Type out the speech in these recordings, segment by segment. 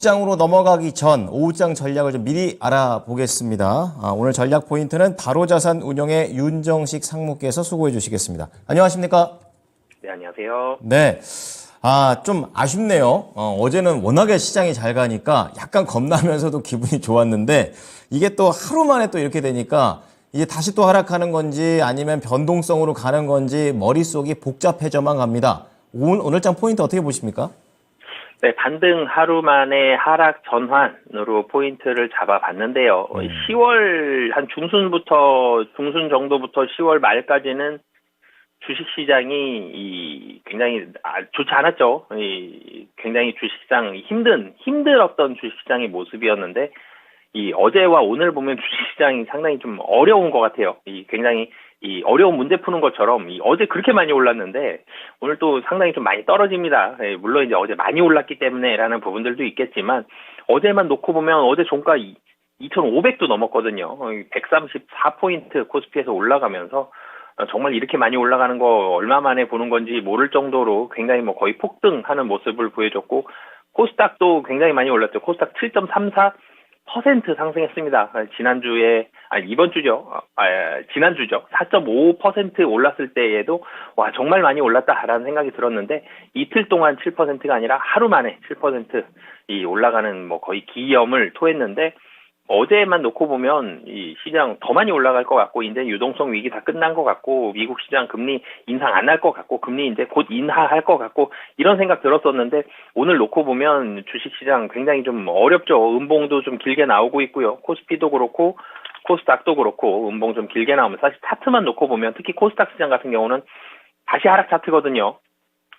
장으로 넘어가기 전 오후장 전략을 좀 미리 알아보겠습니다. 오늘 전략 포인트는 바로자산 운용의 윤정식 상무께서 수고해 주시겠습니다. 안녕하십니까? 네, 안녕하세요. 네. 좀 아쉽네요. 어제는 워낙에 시장이 잘 가니까 약간 겁나면서도 기분이 좋았는데 이게 또 하루 만에 또 이렇게 되니까 이제 다시 또 하락하는 건지 아니면 변동성으로 가는 건지 머릿속이 복잡해져만 갑니다. 오늘장 포인트 어떻게 보십니까? 네, 반등 하루 만에 하락 전환으로 포인트를 잡아봤는데요. 10월 한 중순 정도부터 10월 말까지는 주식시장이 굉장히 좋지 않았죠. 굉장히 주식시장 힘들었던 주식시장의 모습이었는데 어제와 오늘 보면 주식시장이 상당히 좀 어려운 것 같아요. 굉장히 어려운 문제 푸는 것처럼 어제 그렇게 많이 올랐는데 오늘 또 상당히 좀 많이 떨어집니다. 물론 이제 어제 많이 올랐기 때문에라는 부분들도 있겠지만 어제만 놓고 보면 어제 종가 2,500도 넘었거든요. 134포인트 코스피에서 올라가면서 정말 이렇게 많이 올라가는 거 얼마 만에 보는 건지 모를 정도로 굉장히 거의 폭등하는 모습을 보여줬고 코스닥도 굉장히 많이 올랐죠. 코스닥 7.34% 상승했습니다. 이번 주죠. 지난주죠. 4.5% 올랐을 때에도 와 정말 많이 올랐다라는 생각이 들었는데 이틀 동안 7%가 아니라 하루 만에 7% 올라가는 거의 기염을 토했는데 어제만 놓고 보면 이 시장 더 많이 올라갈 것 같고 이제 유동성 위기 다 끝난 것 같고 미국 시장 금리 인상 안 할 것 같고 금리 이제 곧 인하할 것 같고 이런 생각 들었었는데 오늘 놓고 보면 주식시장 굉장히 좀 어렵죠. 음봉도 좀 길게 나오고 있고요. 코스피도 그렇고 코스닥도 그렇고 음봉 좀 길게 나오면 사실 차트만 놓고 보면 특히 코스닥 시장 같은 경우는 다시 하락 차트거든요.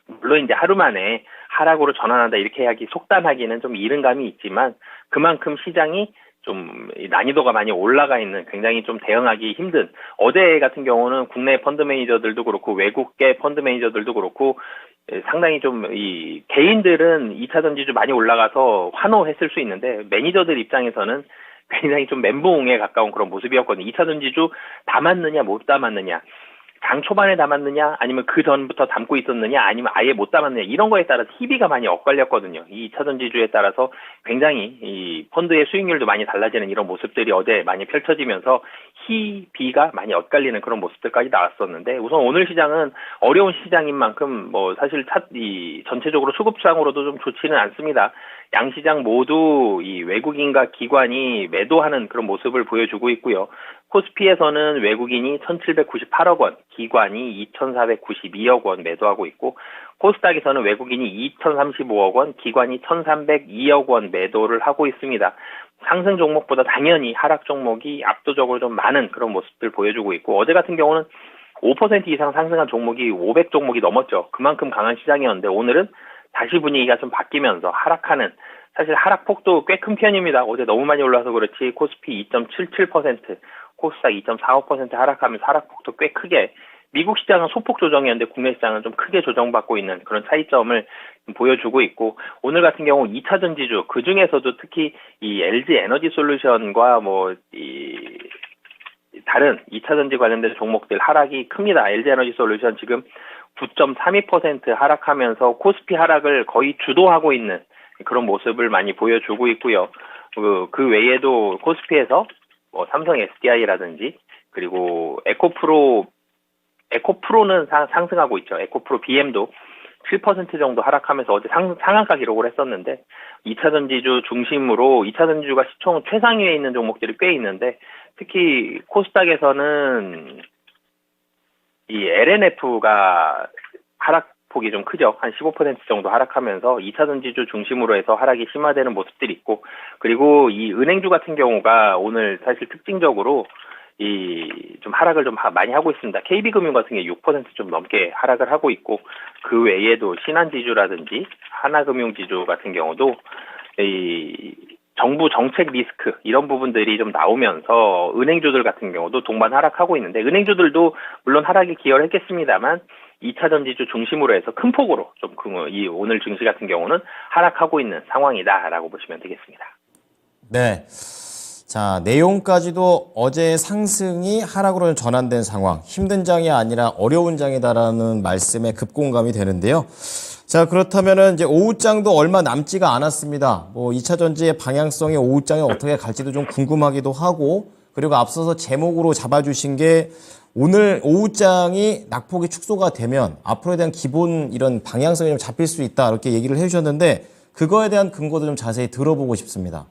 물론 이제 하루 만에 하락으로 전환한다 이렇게 하기 속단하기는 좀 이른 감이 있지만 그만큼 시장이 좀 난이도가 많이 올라가 있는 굉장히 좀 대응하기 힘든 어제 같은 경우는 국내 펀드 매니저들도 그렇고 외국계 펀드 매니저들도 그렇고 상당히 좀 개인들은 2차 전지주 많이 올라가서 환호했을 수 있는데 매니저들 입장에서는 굉장히 좀 멘붕에 가까운 그런 모습이었거든요. 2차 전지주 담았느냐 못 담았느냐 장 초반에 담았느냐 아니면 그 전부터 담고 있었느냐 아니면 아예 못 담았느냐 이런 거에 따라서 희비가 많이 엇갈렸거든요. 이 2차 전지주에 따라서 굉장히 이 펀드의 수익률도 많이 달라지는 이런 모습들이 어제 많이 펼쳐지면서 희비가 많이 엇갈리는 그런 모습들까지 나왔었는데 우선 오늘 시장은 어려운 시장인 만큼 사실 전체적으로 수급상으로도 좀 좋지는 않습니다. 양시장 모두 이 외국인과 기관이 매도하는 그런 모습을 보여주고 있고요. 코스피에서는 외국인이 1,798억 원, 기관이 2,492억 원 매도하고 있고 코스닥에서는 외국인이 2,035억 원, 기관이 1,302억 원 매도를 하고 있습니다. 상승 종목보다 당연히 하락 종목이 압도적으로 좀 많은 그런 모습들 보여주고 있고 어제 같은 경우는 5% 이상 상승한 종목이 500종목이 넘었죠. 그만큼 강한 시장이었는데 오늘은 다시 분위기가 좀 바뀌면서 하락하는 사실 하락폭도 꽤 큰 편입니다. 어제 너무 많이 올라서 그렇지 코스피 2.77%, 코스닥 2.45% 하락하면서 하락폭도 꽤 크게 미국 시장은 소폭 조정이었는데 국내 시장은 좀 크게 조정받고 있는 그런 차이점을 보여주고 있고 오늘 같은 경우 2차 전지주 그중에서도 특히 이 LG 에너지 솔루션과 다른 2차 전지 관련된 종목들 하락이 큽니다. LG 에너지 솔루션 지금 9.32% 하락하면서 코스피 하락을 거의 주도하고 있는 그런 모습을 많이 보여주고 있고요. 그 외에도 코스피에서 삼성 SDI라든지 그리고 에코프로는 상승하고 있죠. 에코프로 BM도 7% 정도 하락하면서 어제 상한가 기록을 했었는데 2차 전지주 중심으로 2차 전지주가 시총 최상위에 있는 종목들이 꽤 있는데 특히 코스닥에서는 이 LNF가 하락폭이 좀 크죠. 한 15% 정도 하락하면서 2차 전지주 중심으로 해서 하락이 심화되는 모습들이 있고 그리고 이 은행주 같은 경우가 오늘 사실 특징적으로 좀 하락을 좀 많이 하고 있습니다. KB금융 같은 게 6% 좀 넘게 하락을 하고 있고 그 외에도 신한지주라든지 하나금융지주 같은 경우도 정부 정책 리스크 이런 부분들이 좀 나오면서 은행주들 같은 경우도 동반 하락하고 있는데 은행주들도 물론 하락에 기여를 했겠습니다만 2차 전지주 중심으로 해서 큰 폭으로 좀 이 오늘 증시 같은 경우는 하락하고 있는 상황이다라고 보시면 되겠습니다. 네. 자, 내용까지도 어제 상승이 하락으로 전환된 상황, 힘든 장이 아니라 어려운 장이다라는 말씀에 급공감이 되는데요. 자, 그렇다면은 이제 오후장도 얼마 남지가 않았습니다. 뭐 2차 전지의 방향성이 오후장에 어떻게 갈지도 좀 궁금하기도 하고, 그리고 앞서서 제목으로 잡아주신 게 오늘 오후장이 낙폭이 축소가 되면 앞으로에 대한 기본 이런 방향성이 좀 잡힐 수 있다 이렇게 얘기를 해주셨는데 그거에 대한 근거도 좀 자세히 들어보고 싶습니다.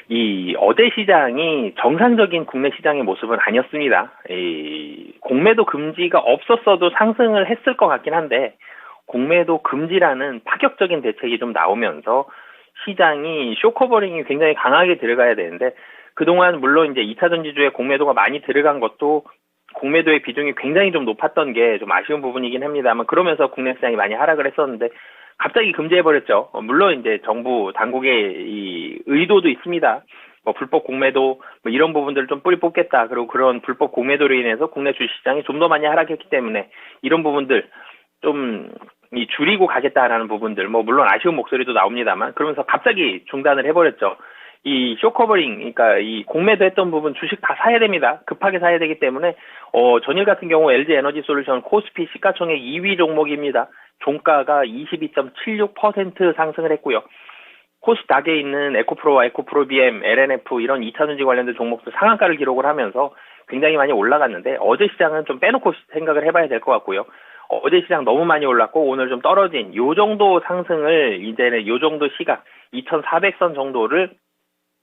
이 어제 시장이 정상적인 국내 시장의 모습은 아니었습니다. 이 공매도 금지가 없었어도 상승을 했을 것 같긴 한데 공매도 금지라는 파격적인 대책이 좀 나오면서 시장이 쇼커버링이 굉장히 강하게 들어가야 되는데 그동안 물론 이제 2차 전지주에 공매도가 많이 들어간 것도 공매도의 비중이 굉장히 좀 높았던 게 좀 아쉬운 부분이긴 합니다만 그러면서 국내 시장이 많이 하락을 했었는데 갑자기 금지해버렸죠. 물론 이제 정부 당국의 이 의도도 있습니다. 뭐 불법 공매도 뭐 이런 부분들을 좀 뿌리 뽑겠다. 그리고 그런 불법 공매도로 인해서 국내 주식시장이 좀 더 많이 하락했기 때문에 이런 부분들 좀 줄이고 가겠다라는 부분들 뭐 물론 아쉬운 목소리도 나옵니다만 그러면서 갑자기 중단을 해버렸죠. 이 쇼커버링, 그러니까 이 공매도 했던 부분 주식 다 사야 됩니다. 급하게 사야 되기 때문에 전일 같은 경우 LG 에너지 솔루션 코스피 시가총액 2위 종목입니다. 종가가 22.76% 상승을 했고요. 코스닥에 있는 에코프로와 에코프로 BM, LNF 이런 2차 전지 관련된 종목들 상한가를 기록을 하면서 굉장히 많이 올라갔는데 어제 시장은 좀 빼놓고 생각을 해봐야 될 것 같고요. 어제 시장 너무 많이 올랐고 오늘 좀 떨어진 요 정도 상승을 이제는 요 정도 시각 2,400선 정도를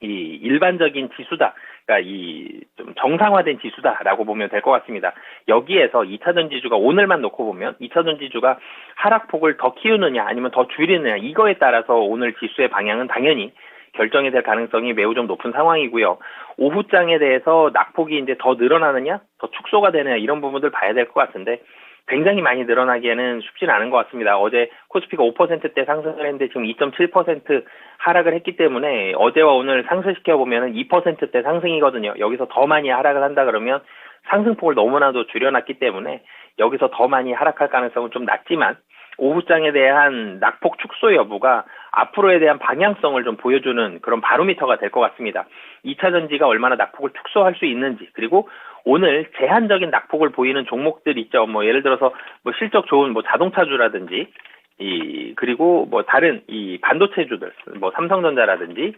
이 일반적인 지수다. 그러니까 이 좀 정상화된 지수다라고 보면 될 것 같습니다. 여기에서 2차 전지주가 오늘만 놓고 보면 2차 전지주가 하락폭을 더 키우느냐 아니면 더 줄이느냐 이거에 따라서 오늘 지수의 방향은 당연히 결정이 될 가능성이 매우 좀 높은 상황이고요. 오후장에 대해서 낙폭이 이제 더 늘어나느냐, 더 축소가 되느냐 이런 부분들 봐야 될 것 같은데 굉장히 많이 늘어나기에는 쉽지는 않은 것 같습니다. 어제 코스피가 5%대 상승을 했는데 지금 2.7% 하락을 했기 때문에 어제와 오늘 상승시켜보면 2%대 상승이거든요. 여기서 더 많이 하락을 한다 그러면 상승폭을 너무나도 줄여놨기 때문에 여기서 더 많이 하락할 가능성은 좀 낮지만 오후장에 대한 낙폭 축소 여부가 앞으로에 대한 방향성을 좀 보여주는 그런 바로미터가 될 것 같습니다. 2차 전지가 얼마나 낙폭을 축소할 수 있는지 그리고 오늘 제한적인 낙폭을 보이는 종목들 있죠. 뭐 예를 들어서 뭐 실적 좋은 뭐 자동차주라든지 그리고 뭐 다른 이 반도체주들 뭐 삼성전자라든지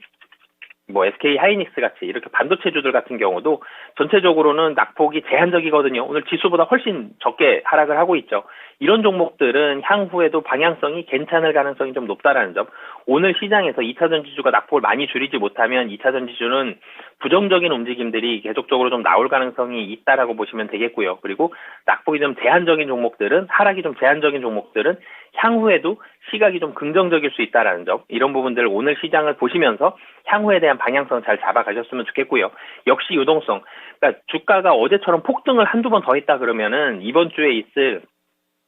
뭐 SK 하이닉스 같이 이렇게 반도체주들 같은 경우도 전체적으로는 낙폭이 제한적이거든요. 오늘 지수보다 훨씬 적게 하락을 하고 있죠. 이런 종목들은 향후에도 방향성이 괜찮을 가능성이 좀 높다라는 점. 오늘 시장에서 2차 전지주가 낙폭을 많이 줄이지 못하면 2차 전지주는 부정적인 움직임들이 계속적으로 좀 나올 가능성이 있다라고 보시면 되겠고요. 그리고 낙폭이 좀 제한적인 종목들은 하락이 좀 제한적인 종목들은 향후에도 시각이 좀 긍정적일 수 있다라는 점. 이런 부분들 오늘 시장을 보시면서 향후에 대한 방향성 잘 잡아가셨으면 좋겠고요. 역시 유동성. 그러니까 주가가 어제처럼 폭등을 한두 번 더 했다 그러면은 이번 주에 있을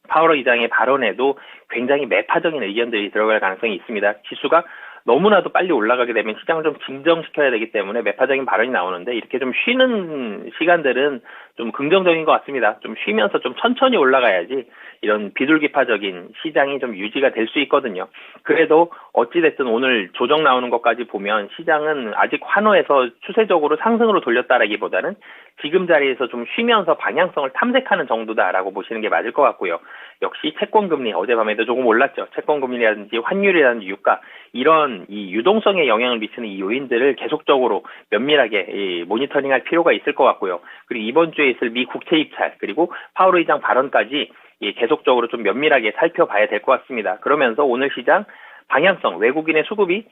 파월 의장의 발언에도 굉장히 매파적인 의견들이 들어갈 가능성이 있습니다. 지수가 너무나도 빨리 올라가게 되면 시장을 좀 진정시켜야 되기 때문에 매파적인 발언이 나오는데 이렇게 좀 쉬는 시간들은 좀 긍정적인 것 같습니다. 좀 쉬면서 좀 천천히 올라가야지 이런 비둘기파적인 시장이 좀 유지가 될 수 있거든요. 그래도 어찌됐든 오늘 조정 나오는 것까지 보면 시장은 아직 환호해서 추세적으로 상승으로 돌렸다라기보다는 지금 자리에서 좀 쉬면서 방향성을 탐색하는 정도다라고 보시는 게 맞을 것 같고요. 역시 채권금리 어젯밤에도 조금 올랐죠. 채권금리라든지 환율이라든지 유가 이런 이 유동성에 영향을 미치는 이 요인들을 계속적으로 면밀하게 모니터링할 필요가 있을 것 같고요. 그리고 이번 주에 있을 미 국채 입찰 그리고 파월 의장 발언까지 계속적으로 좀 면밀하게 살펴봐야 될 것 같습니다. 그러면서 오늘 시장 방향성 외국인의 수급이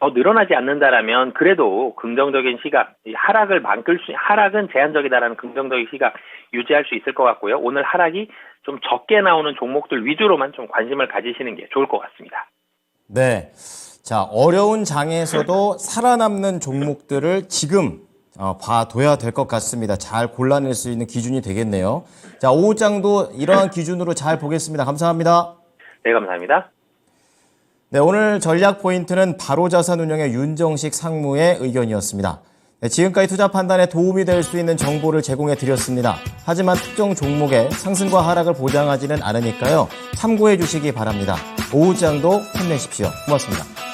더 늘어나지 않는다라면 그래도 긍정적인 시각 하락은 제한적이다라는 긍정적인 시각 유지할 수 있을 것 같고요. 오늘 하락이 좀 적게 나오는 종목들 위주로만 좀 관심을 가지시는 게 좋을 것 같습니다. 네. 자, 어려운 장에서도 살아남는 종목들을 지금 봐둬야 될 것 같습니다. 잘 골라낼 수 있는 기준이 되겠네요. 자, 오후장도 이러한 기준으로 잘 보겠습니다. 감사합니다. 네, 감사합니다. 네, 오늘 전략 포인트는 바로자산운용의 윤정식 상무의 의견이었습니다. 네, 지금까지 투자 판단에 도움이 될 수 있는 정보를 제공해 드렸습니다. 하지만 특정 종목의 상승과 하락을 보장하지는 않으니까요. 참고해 주시기 바랍니다. 오후장도 힘내십시오. 고맙습니다.